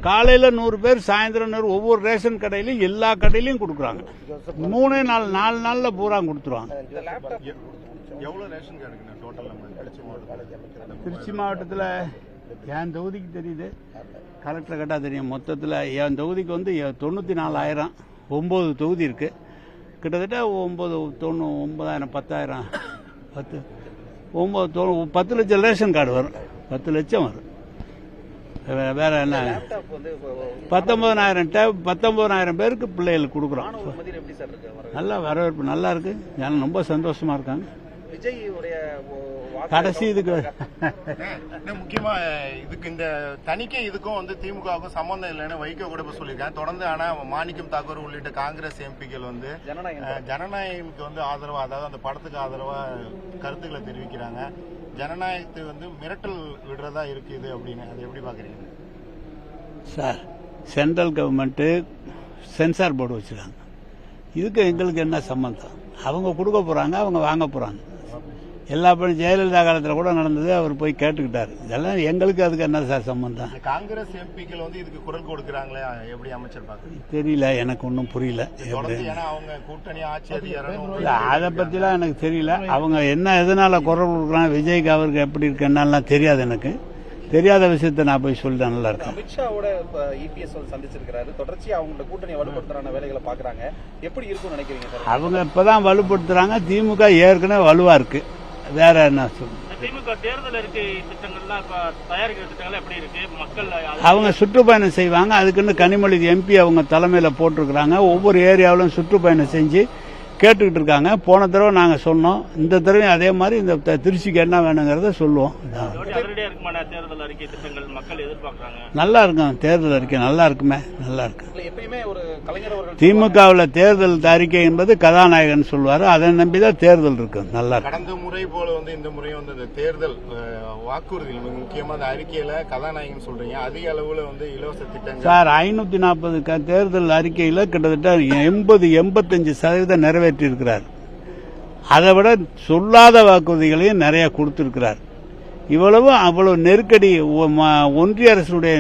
காலையில் 100 பேர், சாயந்தரம் 100, ஒவ்வொரு ரேஷன் கடையிலையும் எல்லா கடையிலையும் கொடுக்குறாங்க. 3 நாள் 4 நாளில் பூரா கொடுத்துருவாங்க. திருச்சி மாவட்டத்தில் என் தொகுதிக்கு தெரியுது, கலெக்டர் கேட்டால் தெரியும். மொத்தத்தில் என் தொகுதிக்கு வந்து 94,000, 9 தொகுதி இருக்குது. கிட்டத்தட்ட 9,000, 10,000, 10 லட்சம் ரேஷன் கார்டு வரும். 10 லட்சம் வரும். வேற என்ன 19,000 பேருக்கு பிள்ளைகளுக்கு கொடுக்குறோம். நல்லா வரவேற்பு நல்லா இருக்கு. ஜனம் ரொம்ப சந்தோஷமா இருக்காங்க. கடைசி இதுக்கு முக்கியமா இதுக்கு இந்த தணிக்கை இதுக்கும் வந்து திமுகவுக்கும் சம்பந்தம் இல்லைன்னு வைகோ கூட சொல்லியிருக்காங்க தொடர்ந்து. ஆனா மாணிக்கம் தாக்கூர் உள்ளிட்ட காங்கிரஸ் எம்பிக்கள் வந்து ஜனநாயகத்துக்கு வந்து ஆதரவா, அதாவது அந்த படத்துக்கு ஆதரவா கருத்துக்களை தெரிவிக்கிறாங்க. ஜனநாயகத்தை வந்து மிரட்டல் விடுறதா இருக்குது அப்படின்னு அதை எப்படி பாக்குறீங்க sir? Central government censor board வச்சிருக்காங்க. இதுக்கு எங்களுக்கு என்ன சம்பந்தம்? அவங்க கொடுக்க போறாங்க, அவங்க வாங்க போறாங்க. எல்லா பணம் ஜெயலலிதா காலத்தில் கூட நடந்தது. அவர் போய் கேட்டுக்கிட்டாரு. இதெல்லாம் எங்களுக்கு அதுக்கு என்ன சார் சம்பந்தம்? காங்கிரஸ் எம்பிக்கள் வந்து இதுக்கு குரல் கொடுக்கறாங்களே, எப்படி அமைச்சர் பாக்குறீங்க? தெரியல, எனக்கு ஒன்றும் புரியல. அவங்க கூட்டணி ஆட்சி அதிகாரம் அதை பத்திலாம் எனக்கு தெரியல. அவங்க என்ன எதனால குரல் கொடுக்குறாங்க, விஜய்க்கு அவருக்கு எப்படி இருக்கு என்னெல்லாம் தெரியாது. எனக்கு தெரியாத விஷயத்த நான் போய் சொல்லிட்டு நல்லா இருக்கேன். அமித்ஷாவோட இபிஎஸ் சந்திச்சிருக்காரு. தொடர்ச்சியா அவங்களோட கூட்டணி வலுப்படுத்துறான வேலைகளை பாக்குறாங்க. எப்படி இருக்கும்னு நினைக்கிறீங்க சார்? அவங்க இப்பதான் வலுப்படுத்துறாங்க. திமுக ஏற்கனவே வலுவா இருக்கு. வேற என்ன சொல்லுங்க? திமுக தேர்தல் அறிக்கை திட்டங்கள்லாம் தயாரிக்கிற திட்டங்கள் எப்படி இருக்கு? மக்கள் அவங்க சுற்றுப்பயணம் செய்வாங்க. அதுக்குன்னு கனிமொழி எம்பி அவங்க தலைமையில போட்டிருக்கிறாங்க. ஒவ்வொரு ஏரியாவிலும் சுற்றுப்பயணம் செஞ்சு கேட்டுக்கிட்டு இருக்காங்க. போன தடவை நாங்க சொன்னோம், இந்த தடவை அதே மாதிரி இந்த திருச்சிக்கு என்ன வேணுங்கிறத சொல்லுவோம். தேர்தல் அறிக்கை திட்டங்கள் மக்கள் எதிர்பார்க்கறாங்க. நல்லா இருக்கும். தேர்தல் அறிக்கை நல்லா இருக்குமே, நல்லா இருக்கு. திமுகவில் தேர்தல் அறிக்கை என்பது கதாநாயகன் சொல்வாரு. அதை நம்பிதான் தேர்தல் இருக்கு. நல்லா இருக்கு. கடந்த முறை போல வந்து இந்த முறை வந்து இந்த தேர்தல் வாக்குறுதி முக்கியமா அந்த அறிக்கையில கதாநாயகன் சொல்றீங்க. அதிக அளவுல வந்து இலவச திட்டங்கள் சார் 540 தேர்தல் அறிக்கையில கிட்டத்தட்ட 80-85% நிறைவேற்றி இருக்கிறார். அதை விட சொல்லாத வாக்குறுதிகளையும் நிறைய கொடுத்திருக்கிறார். அவ்வளவு நெருக்கடி, ஒன்றிய அரசுடைய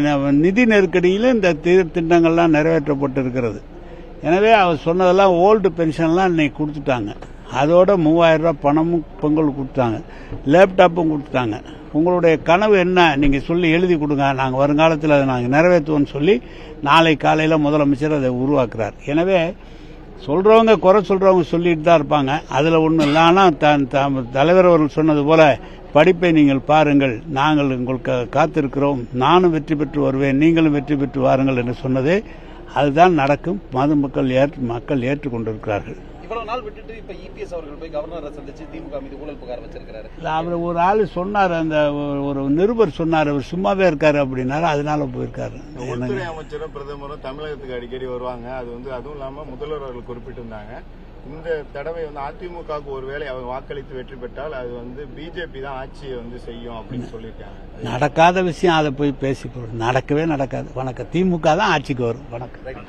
நிதி நெருக்கடியில இந்த திட்டங்கள்லாம் நிறைவேற்றப்பட்டிருக்கிறது. எனவே அவர் சொன்னதெல்லாம் ஓல்டு பென்ஷன்லாம் இன்னைக்கு கொடுத்துட்டாங்க. அதோட 3000 ரூபாய் பணமும் பொங்கல் கொடுத்தாங்க, லேப்டாப்பும் கொடுத்தாங்க. உங்களுடைய கனவு என்ன நீங்க சொல்லி எழுதி கொடுங்க, நாங்கள் வருங்காலத்தில் அதை நாங்கள் நிறைவேற்றுவோம்னு சொல்லி நாளை காலையில் முதலமைச்சர் அதை உருவாக்குறார். எனவே சொல்றவங்க குறை சொல்றவங்க சொல்லிட்டு தான் இருப்பாங்க. அதுல ஒன்றும் இல்லை. ஆனால் தலைவர் அவர்கள் சொன்னது போல படிப்பை நீங்கள் பாருங்கள், நாங்கள் உங்களுக்கு காத்திருக்கிறோம், நானும் வெற்றி பெற்று வருவேன், நீங்களும் வெற்றி பெற்று வாருங்கள் என்று சொன்னதே அதுதான் நடக்கும். மக்கள் ஏற்றுக்கொண்டிருக்கிறார்கள். இவ்வளவு நாள் விட்டுட்டு இப்ப இபிஎஸ் அவர்கள் போய் கவர்னரை சந்திச்சு திமுக மீது ஊழல் புகார் வச்சிருக்காரு. அவர் ஒரு ஆள் சொன்னார், அந்த ஒரு நிருபர் சொன்னார், அவர் சும்மாவே இருக்காரு அப்படின்னாரு. அதனால போயிருக்காரு. உள்துறை அமைச்சரும் பிரதமரும் தமிழகத்துக்கு அடிக்கடி வருவாங்க. அது வந்து அதுவும் இல்லாம முதல்வர் அவர்கள் குறிப்பிட்டிருந்தாங்க. இந்த தடவை வந்து அதிமுகவுக்கு ஒருவேளை அவங்க வாக்களித்து வெற்றி பெற்றால் அது வந்து பிஜேபி தான் ஆட்சியை வந்து செய்யும் அப்படின்னு சொல்லியிருக்காங்க. நடக்காத விஷயம் அதை போய் பேசி நடக்கவே நடக்காது. வணக்கம். திமுக தான் ஆட்சிக்கு வரும். வணக்கம்.